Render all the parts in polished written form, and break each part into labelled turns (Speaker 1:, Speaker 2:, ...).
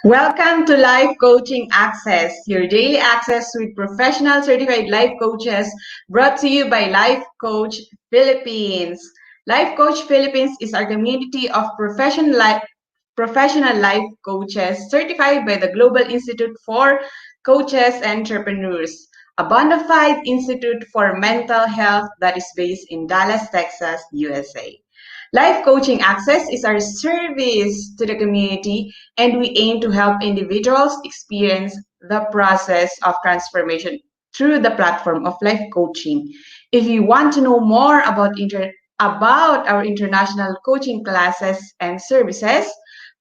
Speaker 1: Welcome to Life Coaching Access, your daily access with professional certified life coaches brought to you by Life Coach Philippines. Life Coach Philippines is our community of professional life coaches certified by the Global Institute for Coaches and Entrepreneurs, a bona fide institute for mental health that is based in Dallas, Texas, USA. Life Coaching Access is our service to the community, and we aim to help individuals experience the process of transformation through the platform of life coaching. If you want to know more about our international coaching classes and services,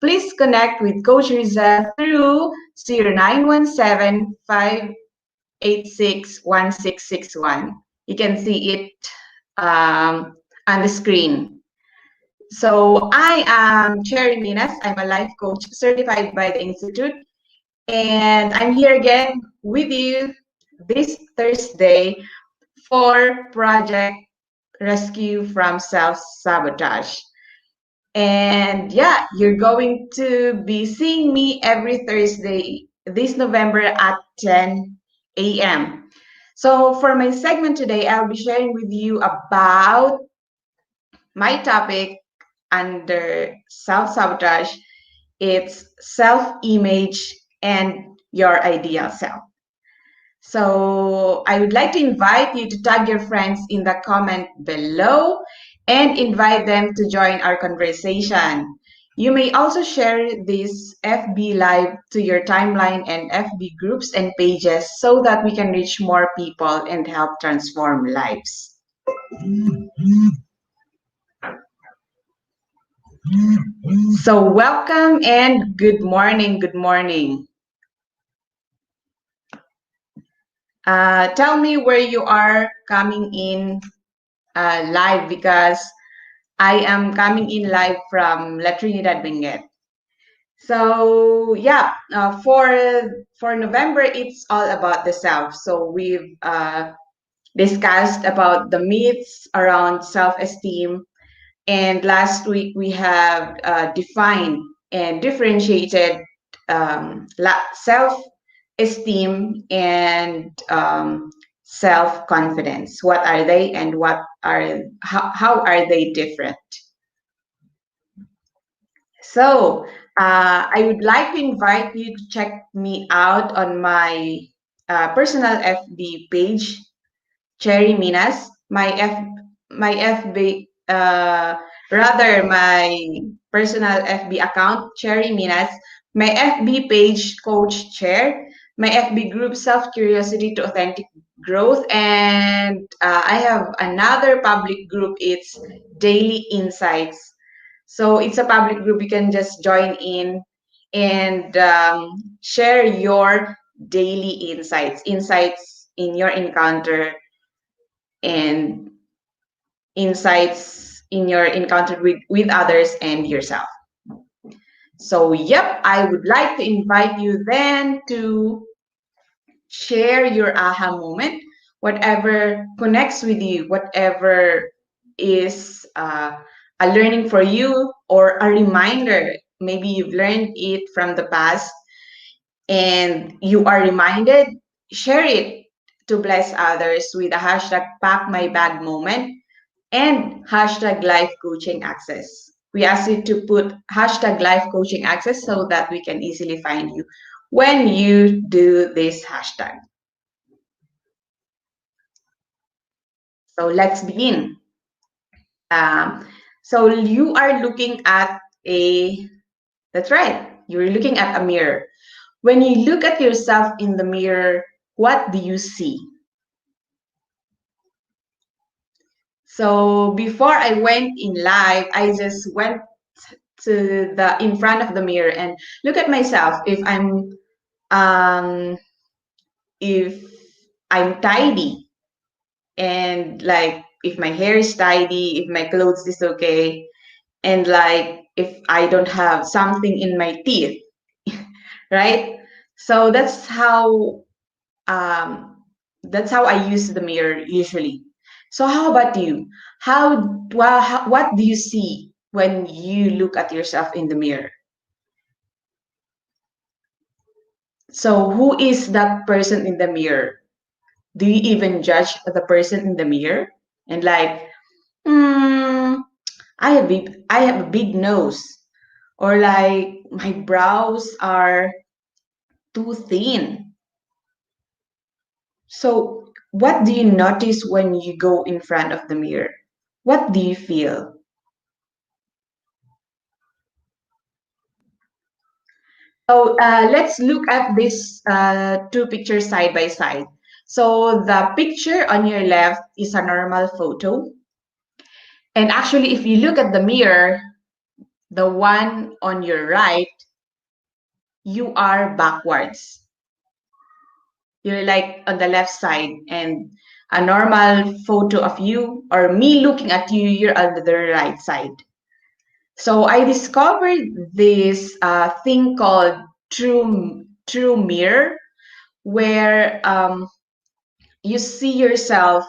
Speaker 1: please connect with Coach Rizel through 0917-586-1661. You can see it on the screen. So I am Cherry Minas. I'm a life coach certified by the Institute. And I'm here again with you this Thursday for Project Rescue from Self-Sabotage. And yeah, you're going to be seeing me every Thursday this November at 10 a.m. So for my segment today, I'll be sharing with you about my topic under self-sabotage. It's self-image and your ideal self. So I would like to invite you to tag your friends in the comment below and invite them to join our conversation. You may also share this FB Live to your timeline and FB groups and pages so that we can reach more people and help transform lives. So welcome and good morning, good morning. Tell me where you are coming in live because I am coming in live from La Trinidad, Benguet. So yeah, for November, it's all about the self. So we've discussed about the myths around self-esteem. And last week we have defined and differentiated self-esteem and self-confidence. What are they and how are they different? So I would like to invite you to check me out on my personal FB page, Cherry Minas. My FB my personal FB account, Cherry Minas, my FB page, Coach Chair, my FB group, Self Curiosity to Authentic Growth, and I have another public group, it's Daily Insights. So it's a public group, you can just join in and share your daily insights in your encounter and insights in your encounter with others and yourself. So, yep, I would like to invite you then to share your aha moment, whatever connects with you, whatever is a learning for you or a reminder. Maybe you've learned it from the past and you are reminded, share it to bless others with a hashtag pack my bag moment and hashtag life coaching access. We ask you to put hashtag life coaching access so that we can easily find you when you do this hashtag. So let's begin. So you are looking at that's right, you're looking at a mirror. When you look at yourself in the mirror, what do you see? So before I went in live, I just went to the in front of the mirror and look at myself um if I'm tidy and like if my hair is tidy, if my clothes is okay, and like if I don't have something in my teeth, right? So that's how I use the mirror usually. So how about you? What do you see when you look at yourself in the mirror? So who is that person in the mirror? Do you even judge the person in the mirror? And like, hmm, I have a big nose. Or like, my brows are too thin. So what do you notice when you go in front of the mirror? What do you feel? So let's look at these two pictures side by side. So the picture on your left is a normal photo. And actually, if you look at the mirror, the one on your right, you are backwards. You're like on the left side, and a normal photo of you or me looking at you, you're on the right side. So I discovered this thing called true mirror, where you see yourself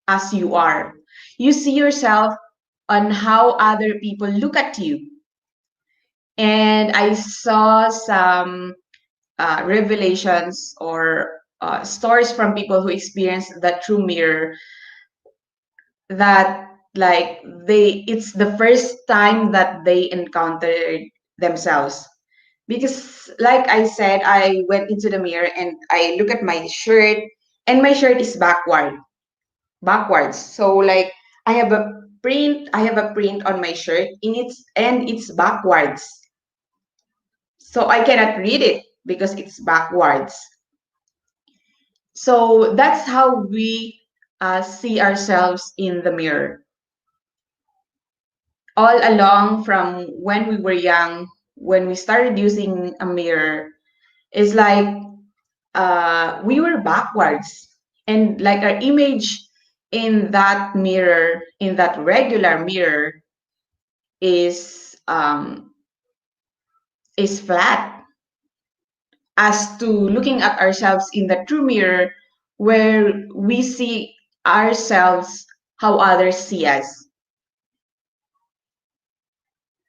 Speaker 1: as you are. You see yourself on how other people look at you. And I saw some revelations or stories from people who experienced the true mirror, that like it's the first time that they encountered themselves. Because like I said, I went into the mirror and I look at my shirt, and my shirt is backwards. So like I have a print on my shirt in it's backwards. So I cannot read it because it's backwards. So that's how we see ourselves in the mirror. All along from when we were young, when we started using a mirror, it's like we were backwards. And like our image in that mirror, in that regular mirror, is is flat, as to looking at ourselves in the true mirror, where we see ourselves how others see us.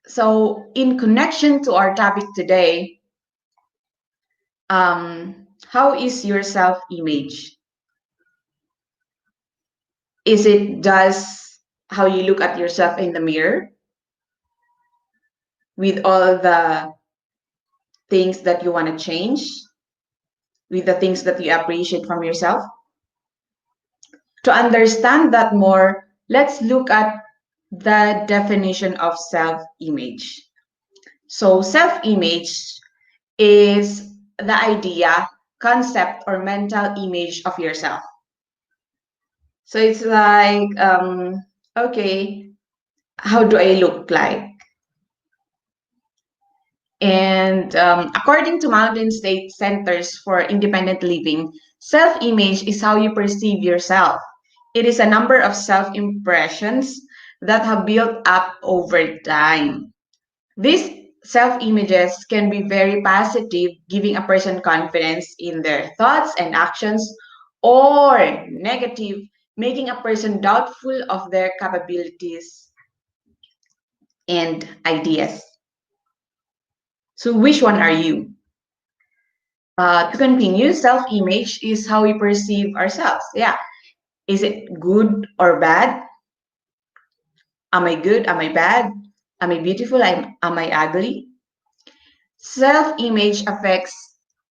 Speaker 1: So, in connection to our topic today, how is your self image? Is it just how you look at yourself in the mirror with all the things that you want to change, with the things that you appreciate from yourself? To understand that more, let's look at the definition of self image. So, self image is the idea, concept, or mental image of yourself. So, it's like, okay, how do I look like? And according to Mountain State Centers for Independent Living, self image is how you perceive yourself. It is a number of self impressions that have built up over time. These self images can be very positive, giving a person confidence in their thoughts and actions, or negative, making a person doubtful of their capabilities and ideas. So, which one are you? To continue, self image is how we perceive ourselves. Yeah. Is it good or bad? Am I good? Am I bad? Am I beautiful? Am I ugly? Self image affects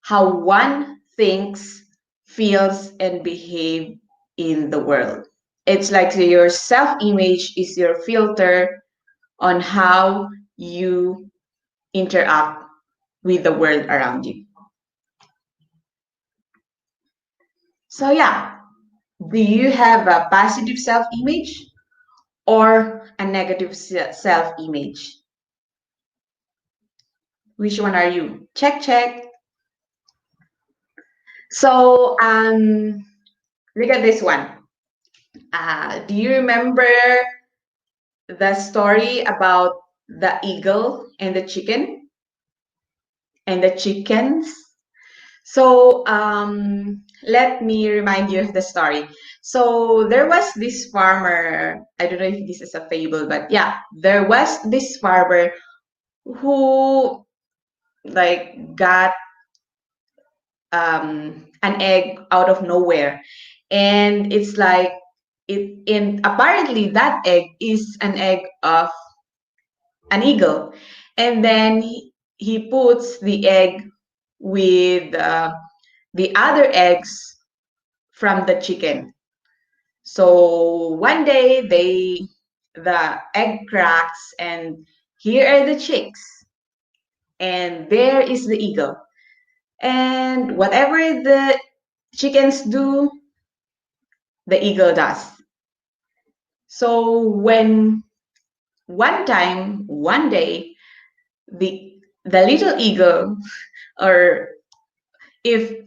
Speaker 1: how one thinks, feels, and behave in the world. It's like your self image is your filter on how you interact with the world around you. So, yeah, do you have a positive self image or a negative self image? Which one are you? Check, check. So, look at this one. Do you remember the story about the eagle and the chicken and the chickens? So, let me remind you of the story. So, there was this farmer. I don't know if this is a fable, but yeah, there was this farmer who like got an egg out of nowhere, and it's like it. And apparently, that egg is an egg of an eagle, and then he puts the egg with the other eggs from the chicken. So one day the egg cracks, and here are the chicks, and there is the eagle. And whatever the chickens do, the eagle does. So when one day, the little eagle, or if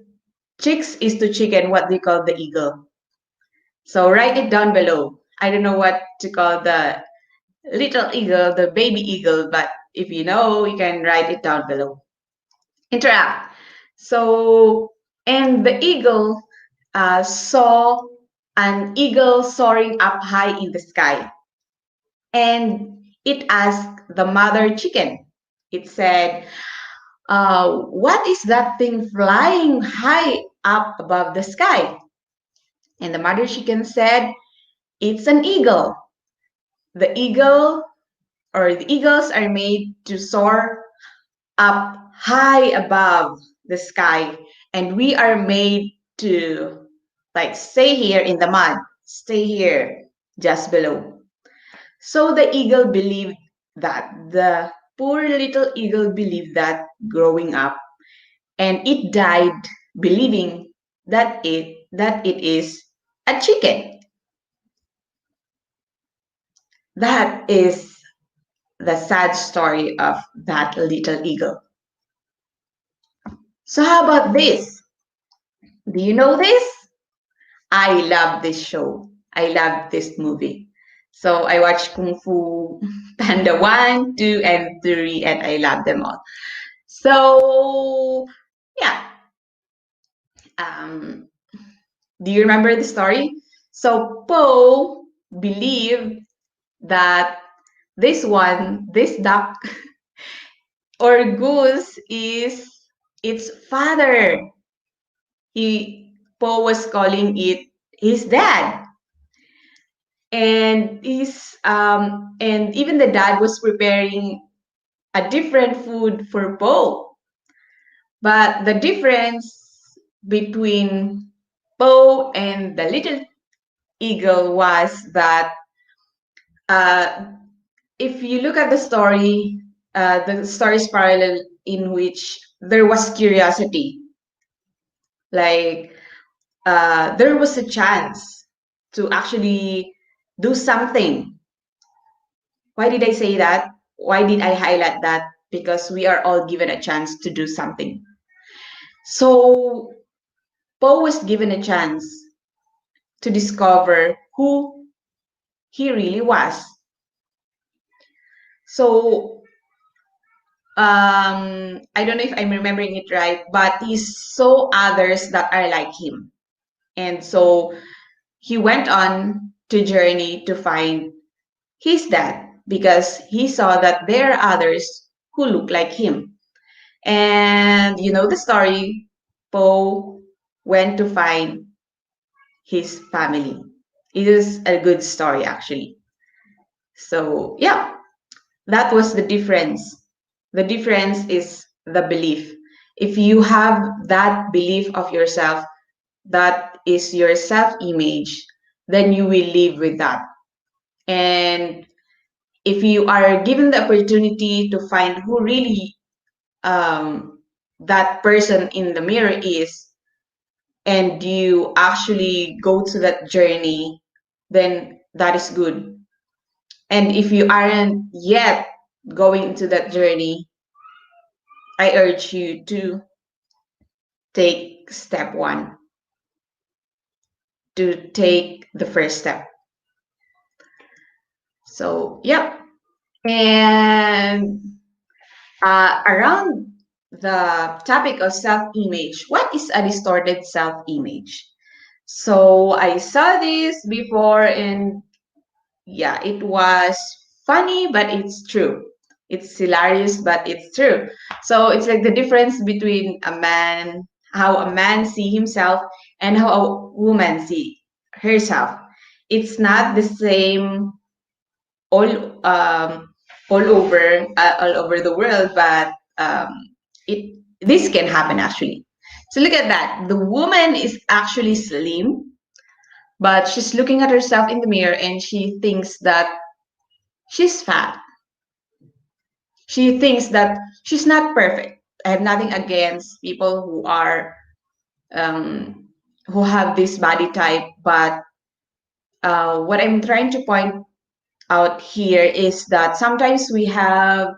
Speaker 1: chicks is to chicken, what do you call the eagle? So write it down below. I don't know what to call the little eagle, the baby eagle, but if you know, you can write it down below. Interact. So, and the eagle saw an eagle soaring up high in the sky. And it asked the mother chicken. It said, what is that thing flying high up above the sky? And the mother chicken said, it's an eagle. The eagle or the eagles are made to soar up high above the sky, and we are made to like stay here in the mud, stay here just below. So the eagle believed that, the poor little eagle believed that growing up, and it died believing that it is a chicken. That is the sad story of that little eagle. So how about this? Do you know this? I love this show. I love this movie. So I watched Kung Fu Panda 1, 2, and 3, and I love them all. So, yeah. Um, do you remember the story? So Poe believed that this duck or goose is its father. Poe was calling it his dad. And even the dad was preparing a different food for Poe. But the difference between Poe and the little eagle was that uh, if you look at the story is parallel in which there was curiosity. Like there was a chance to actually do something. Why did I say that? Why did I highlight that? Because we are all given a chance to do something. So Poe was given a chance to discover who he really was. So I don't know if I'm remembering it right, but he saw others that are like him. And so he went on to journey to find his dad because he saw that there are others who look like him. And you know the story, Poe went to find his family. It is a good story, actually. So, yeah, that was the difference. The difference is the belief. If you have that belief of yourself, that is your self image, then you will live with that. And if you are given the opportunity to find who really that person in the mirror is, and you actually go to that journey, then that is good. And if you aren't yet going into that journey, I urge you to take step one, to take the first step. So, yeah. And around the topic of self-image, what is a distorted self-image? So I saw this before, and yeah, it was funny, but it's true. It's hilarious, but it's true. So it's like the difference between a man how a man see himself and how a woman see herself. It's not the same all all over the world, but it this can happen actually. So look at that. The woman is actually slim, but she's looking at herself in the mirror and she thinks that she's fat. She thinks that she's not perfect. I have nothing against people um, who have this body type, but what I'm trying to point out here is that sometimes we have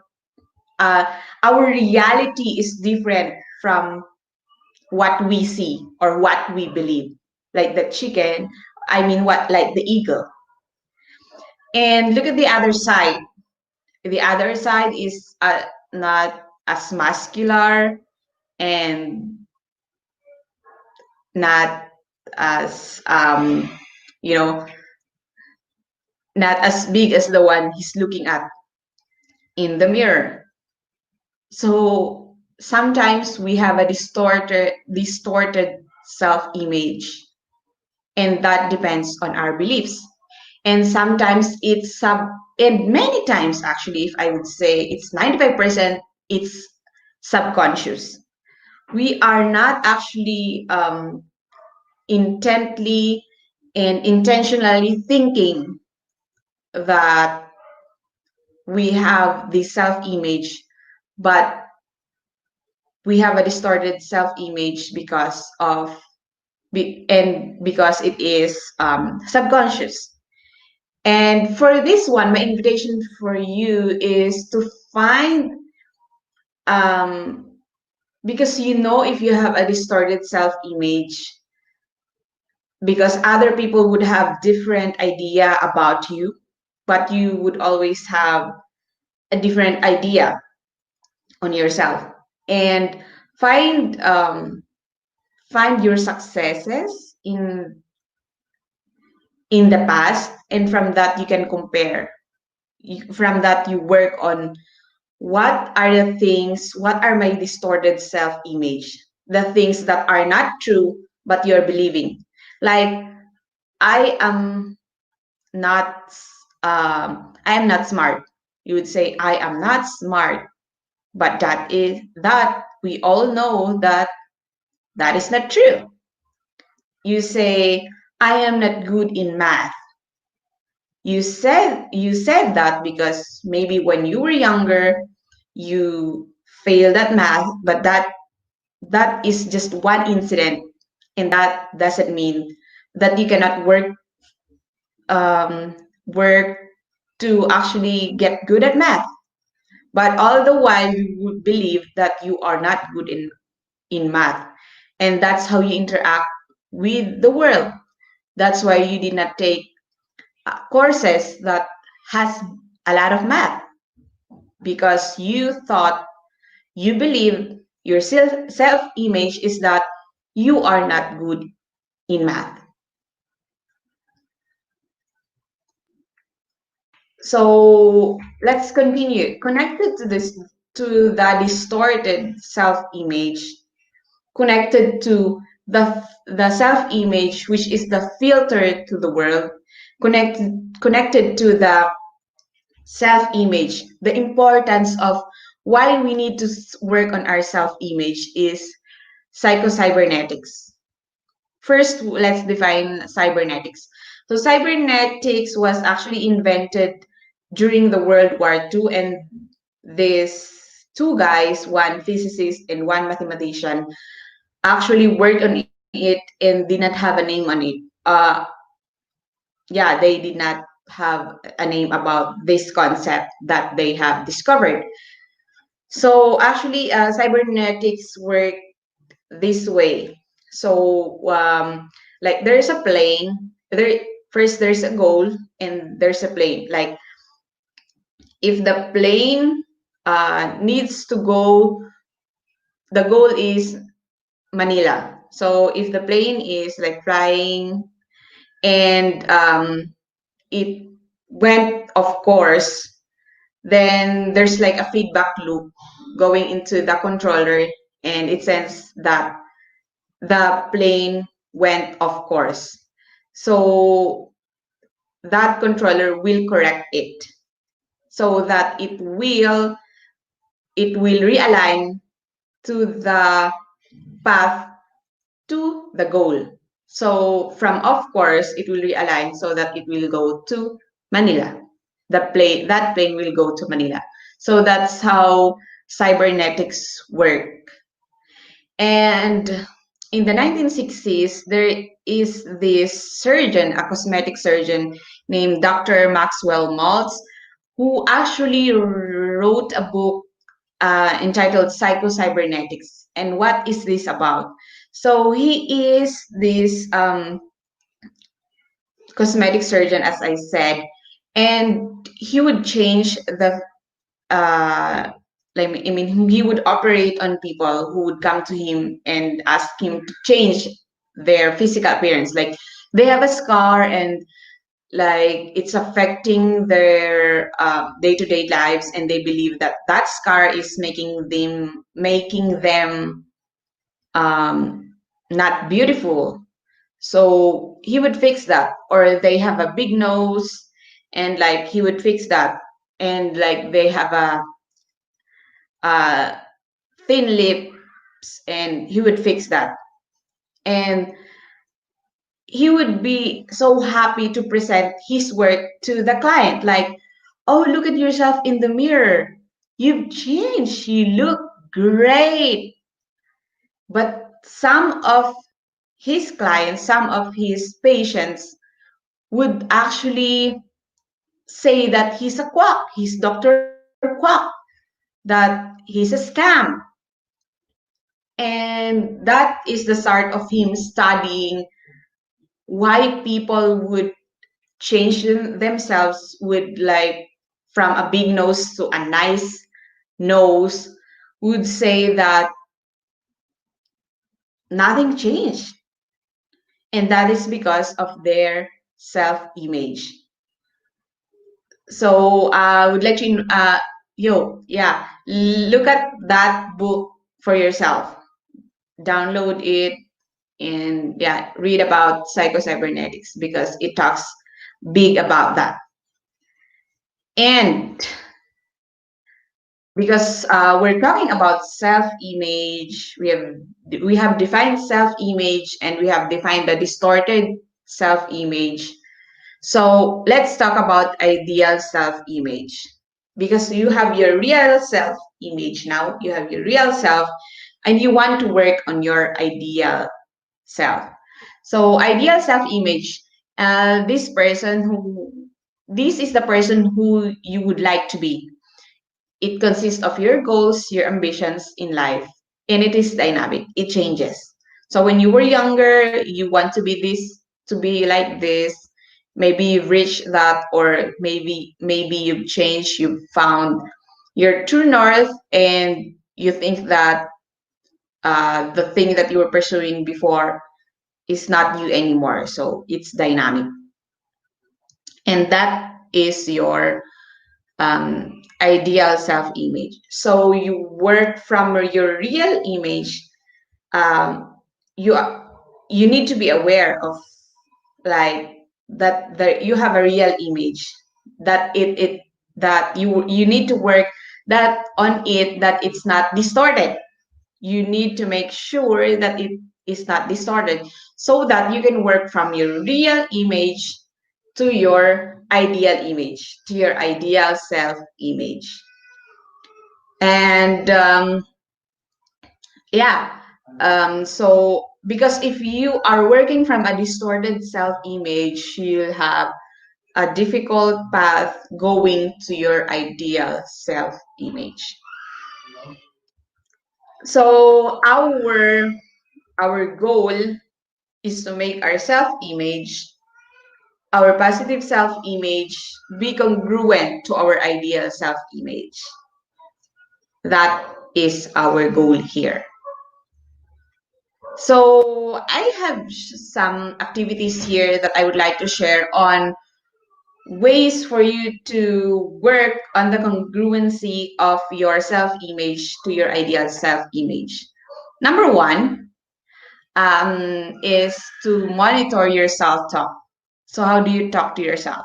Speaker 1: uh, our reality is different from what we see or what we believe. Like the chicken, I mean, what like the eagle. And look at the other side. The other side is not as muscular and not as you know not as big as the one he's looking at in the mirror. So sometimes we have a distorted self-image, and that depends on our beliefs. And sometimes it's and many times actually, if I would say it's 95%, it's subconscious. We are not actually intently and intentionally thinking that we have the self-image, but we have a distorted self-image because it is subconscious. And for this one, my invitation for you is to find um, because you know if you have a distorted self-image, because other people would have different idea about you, but you would always have a different idea on yourself. And find find your successes in the past, and from that you can compare. From that you work on what are the things, what are my distorted self-image, the things that are not true but you're believing. Like I am not I am not smart. You would say I am not smart, but that we all know that that is not true. You say I am not good in math. You said that because maybe when you were younger you failed at math, but that is just one incident, and that doesn't mean that you cannot work to actually get good at math. But all the while you would believe that you are not good in math, and that's how you interact with the world. That's why you did not take courses that has a lot of math, because you thought, you believe your self image is that you are not good in math. So let's continue. Connected to this, to the distorted self image, connected to the self image which is the filter to the world, connected to the self image, the importance of why we need to work on our self image is psychocybernetics. First, let's define cybernetics. So, cybernetics was actually invented during the World War II, and these two guys, one physicist and one mathematician, actually worked on it and did not have a name on it. Yeah, they did not have a name about this concept that they have discovered. So, actually, cybernetics work this way. So, like there's a plane. First there's a goal and there's a plane. Like if the plane needs to go, the goal is Manila. So if the plane is like flying and it went off course, then there's like a feedback loop going into the controller, and it sends that the plane went off course. So that controller will correct it so that it will realign to the path to the goal. So from off course, it will realign so that it will go to Manila. That plane will go to Manila. So that's how cybernetics work. And in the 1960s, there is this surgeon, a cosmetic surgeon named Dr. Maxwell Maltz, who actually wrote a book entitled Psycho-Cybernetics. And what is this about? So he is this cosmetic surgeon, as I said, and he would change the like I mean he would operate on people who would come to him and ask him to change their physical appearance. Like they have a scar and like it's affecting their day-to-day lives, and they believe that that scar is making them not beautiful. So he would fix that. Or they have a big nose, and like he would fix that. And like they have a thin lips, and he would fix that. And he would be so happy to present his work to the client. Like, oh, look at yourself in the mirror. You've changed. You look great. But some of his clients, some of his patients would actually say that he's a quack, he's Dr. Quack, that he's a scam. And that is the start of him studying why people would change themselves with like from a big nose to a nice nose, would say that nothing changed. And that is because of their self-image. So I would let you, yeah, look at that book for yourself. Download it and yeah, read about psycho-cybernetics because it talks big about that. And because we're talking about self-image, we have defined self-image and we have defined the distorted self-image. So let's talk about ideal self-image. Because you have your real self-image now, you have your real self, and you want to work on your ideal self. So ideal self-image, this is the person who you would like to be. It consists of your goals, your ambitions in life, and it is dynamic. It changes. So when you were younger, you want to be this, to be like this. Maybe you've reached that, or maybe you've changed. You've found your true north, and you think that the thing that you were pursuing before is not you anymore. So it's dynamic, and that is your ideal self-image. So you work from your real image. Um, you you need to be aware of like that you have a real image, that you need to work that on it, that it's not distorted. You need to make sure that it is not distorted so that you can work from your real image to your ideal image, to your ideal self image. And yeah, so because if you are working from a distorted self image, you'll have a difficult path going to your ideal self image. So our goal is to make our self image, our positive self image, be congruent to our ideal self image. That is our goal here. So I have some activities here that I would like to share on ways for you to work on the congruency of your self image to your ideal self image. Number one, is to monitor your self-talk. So how do you talk to yourself?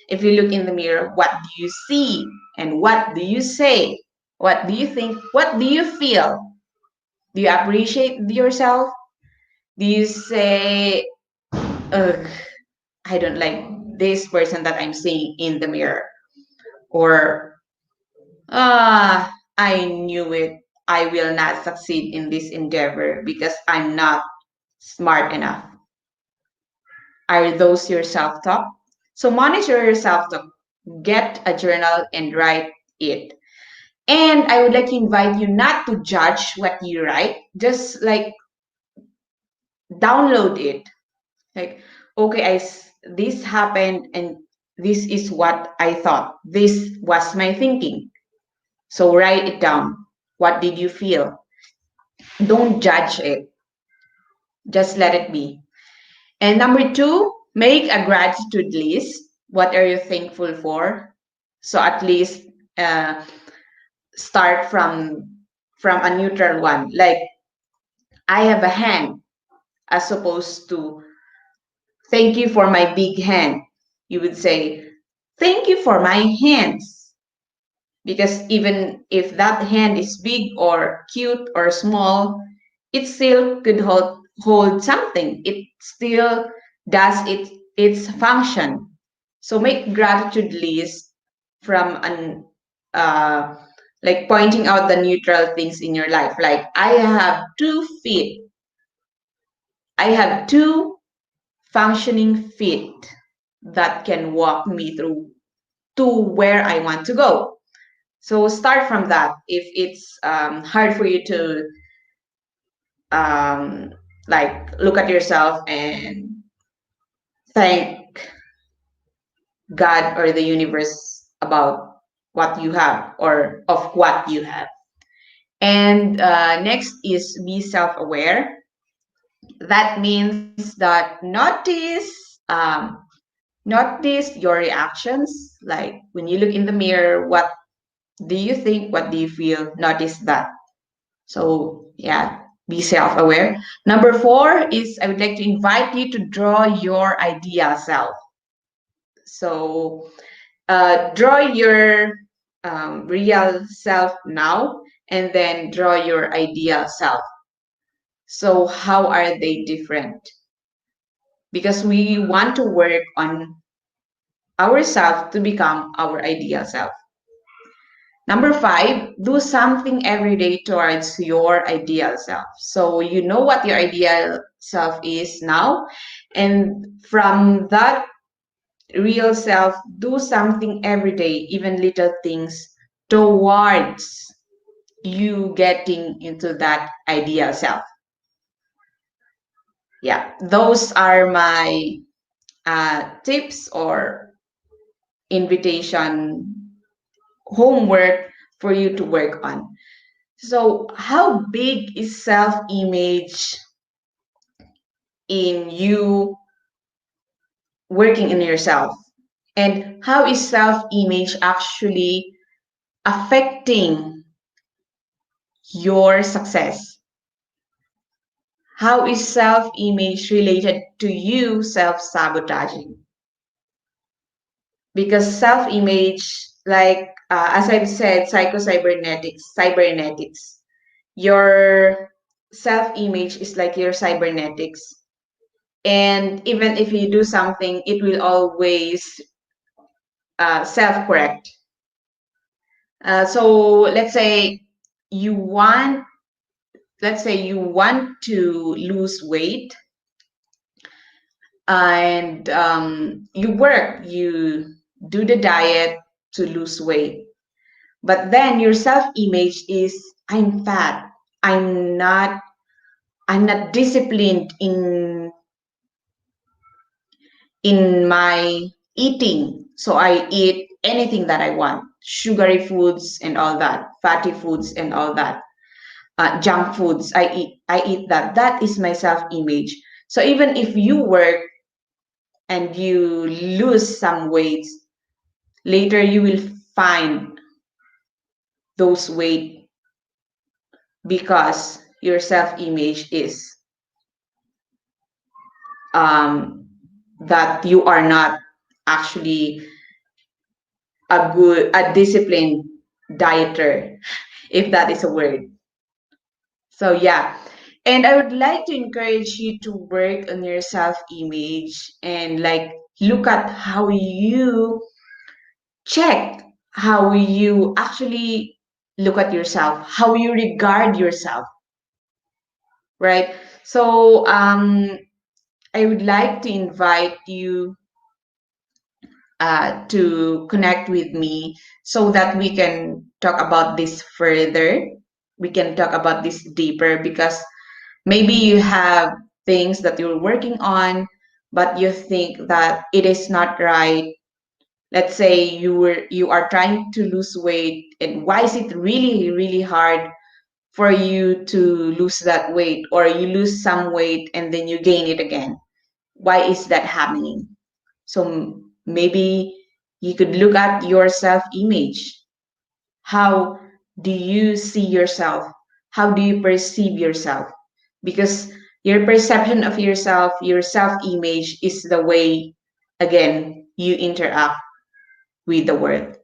Speaker 1: If you look in the mirror, what do you see? And what do you say? What do you think? What do you feel? Do you appreciate yourself? Do you say, ugh, I don't like this person that I'm seeing in the mirror? Or, I knew it. I will not succeed in this endeavor because I'm not smart enough. Are those your self talk? So monitor your self talk. Get a journal and write it. And I would like to invite you not to judge what you write, just like download it. Like, okay, this happened and this is what I thought. This was my thinking. So write it down. What did you feel? Don't judge it. Just let it be. And number two, make a gratitude list. What are you thankful for? So at least uh, start from a neutral one. Like I have a hand, as opposed to thank you for my big hand. You would say thank you for my hands, because even if that hand is big or cute or small, it still could hold something. It still does its function. So make gratitude list from an uh, like pointing out the neutral things in your life. Like I have 2 feet. I have two functioning feet that can walk me through to where I want to go. So start from that. If it's hard for you to um, like look at yourself and thank God or the universe about what you have or of what you have. And next is be self-aware. That means that notice your reactions. Like when you look in the mirror, what do you think? What do you feel? Notice that. So yeah, be self-aware. Number four is I would like to invite you to draw your ideal self. So draw your real self now, and then draw your ideal self. So how are they different? Because we want to work on ourselves to become our ideal self. Number five, do something every day towards your ideal self. So you know what your ideal self is now, and from that real self, do something every day, even little things towards you getting into that ideal self. Yeah, those are my tips or invitation homework for you to work on. So, how big is self image in you working in yourself? And how is self image actually affecting your success? How is self image related to you self sabotaging? Because self image, like as I've said, cybernetics, your self image is like your cybernetics. And even if you do something, it will always self correct. So you want, let's say you want to lose weight, and you do the diet to lose weight. But then your self-image is I'm fat. I'm not I'm not disciplined in my eating. So I eat anything that I want. Sugary foods and all that, fatty foods and all that. Junk foods. I eat that. That is my self-image. So even if you work and you lose some weight, later you will find those weight because your self-image is that you are not actually a disciplined dieter, if that is a word. So yeah. And I would like to encourage you to work on your self-image and like look at how you check how you actually look at yourself, how you regard yourself, right? So I would like to invite you to connect with me so that we can talk about this further. We can talk about this deeper because maybe you have things that you're working on, but you think that it is not right. Let's say you are trying to lose weight, and why is it really really hard for you to lose that weight, or you lose some weight and then you gain it again? Why is that happening? So maybe you could look at your self image. How do you see yourself? How do you perceive yourself? Because your perception of yourself, your self image, is the way, again, you interact with the world.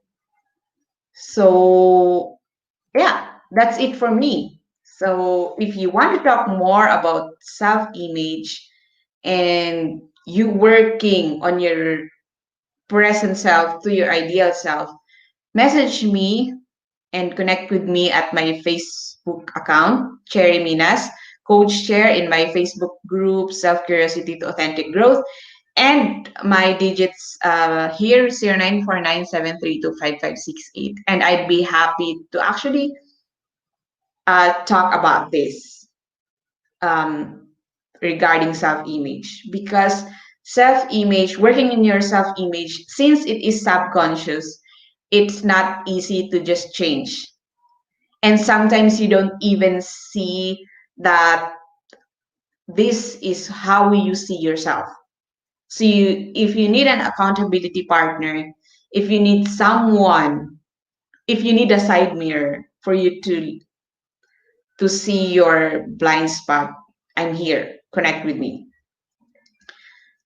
Speaker 1: So, yeah, that's it for me. So, if you want to talk more about self image and you working on your present self to your ideal self, message me and connect with me at my Facebook account, Cherry Minas, Coach Chair in my Facebook group, Self Curiosity to Authentic Growth, and my digits here 094973255568. And I'd be happy to actually talk about this um, regarding self-image, because self-image, working in your self-image, since it is subconscious, it's not easy to just change. And sometimes you don't even see that this is how you see yourself. So if you need an accountability partner, if you need someone, if you need a side mirror for you to see your blind spot, I'm here. Connect with me.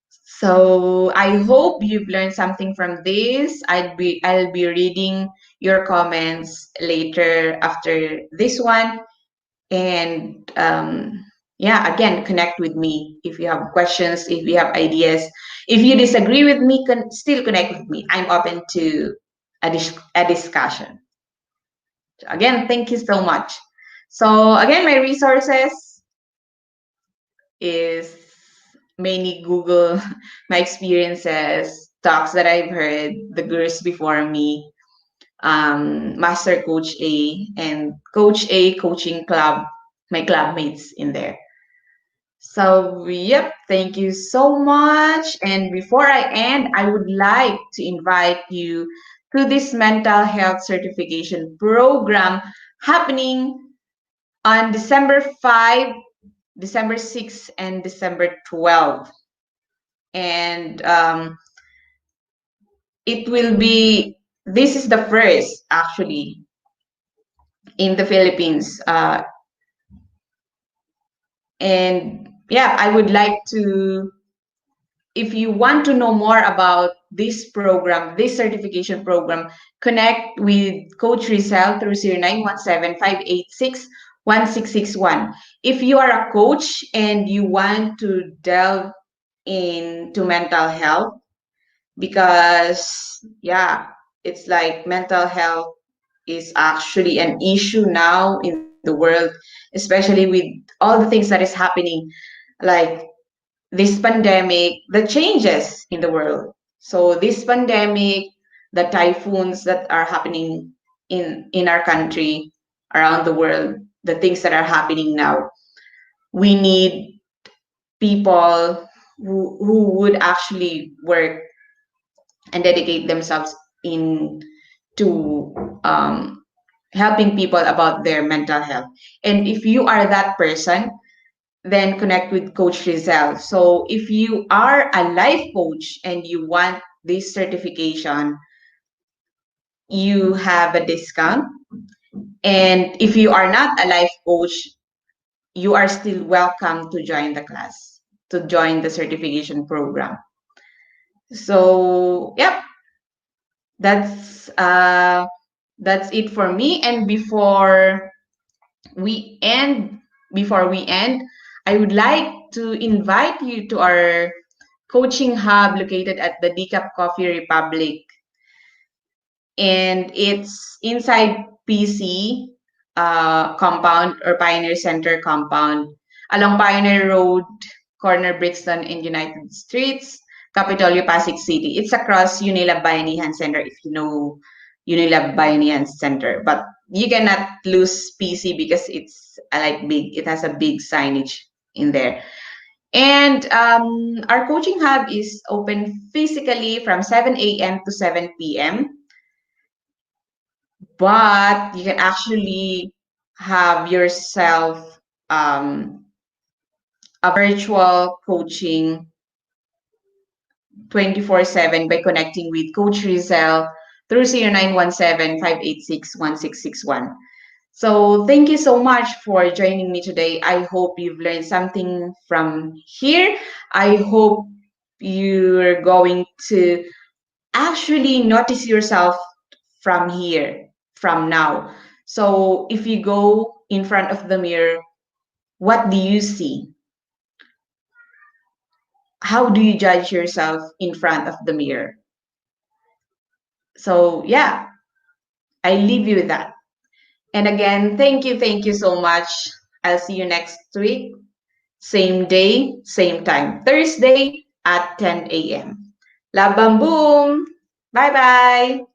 Speaker 1: So I hope you've learned something from this. I'll be reading your comments later after this one. And yeah, again, connect with me if you have questions, if you have ideas. If you disagree with me, still connect with me. I'm open to a discussion. So again, thank you so much. So again, my resources is mainly Google, my experiences, talks that I've heard, the gurus before me, Master Coach A, and Coach A Coaching Club, my club mates in there. So, yep, thank you so much. And before I end, I would like to invite you to this mental health certification program happening on December 5, December 6, and December 12. And it will be, this is the first actually in the Philippines. And yeah, I would like to, if you want to know more about this program, this certification program, connect with Coach Rizal through 0917-586-1661. If you are a coach and you want to delve into mental health, because yeah, it's like mental health is actually an issue now in the world, especially with all the things that is happening, like this pandemic, the changes in the world. So this pandemic, the typhoons that are happening in our country, around the world, the things that are happening now, we need people who would actually work and dedicate themselves in to helping people about their mental health. And if you are that person, then connect with Coach Rizal. So if you are a life coach and you want this certification, you have a discount. And if you are not a life coach, you are still welcome to join the class. to join the certification program. So, yep, that's it for me. And we end, before we end, I would like to invite you to our coaching hub located at the Decaf Coffee Republic. And it's inside PC compound, or Pioneer Center compound, along Pioneer Road, corner Brixton and United Streets, Capitolio, Pasig City. It's across Unilab Bayanihan Center, if you know Unilab Bayanihan Center. But you cannot lose PC because it's like big. It has a big signage in there. And our coaching hub is open physically from 7 a.m. to 7 p.m. But you can actually have yourself a virtual coaching 24/7 by connecting with Coach Rizel through 0917-586-1661. So thank you so much for joining me today. I hope you've learned something from here. I hope you're going to actually notice yourself from here, from now. So if you go in front of the mirror, what do you see? How do you judge yourself in front of the mirror? So yeah, I leave you with that. And again, thank you so much. I'll see you next week. Same day, same time. Thursday at 10 a.m. Love, bam, boom. Bye-bye.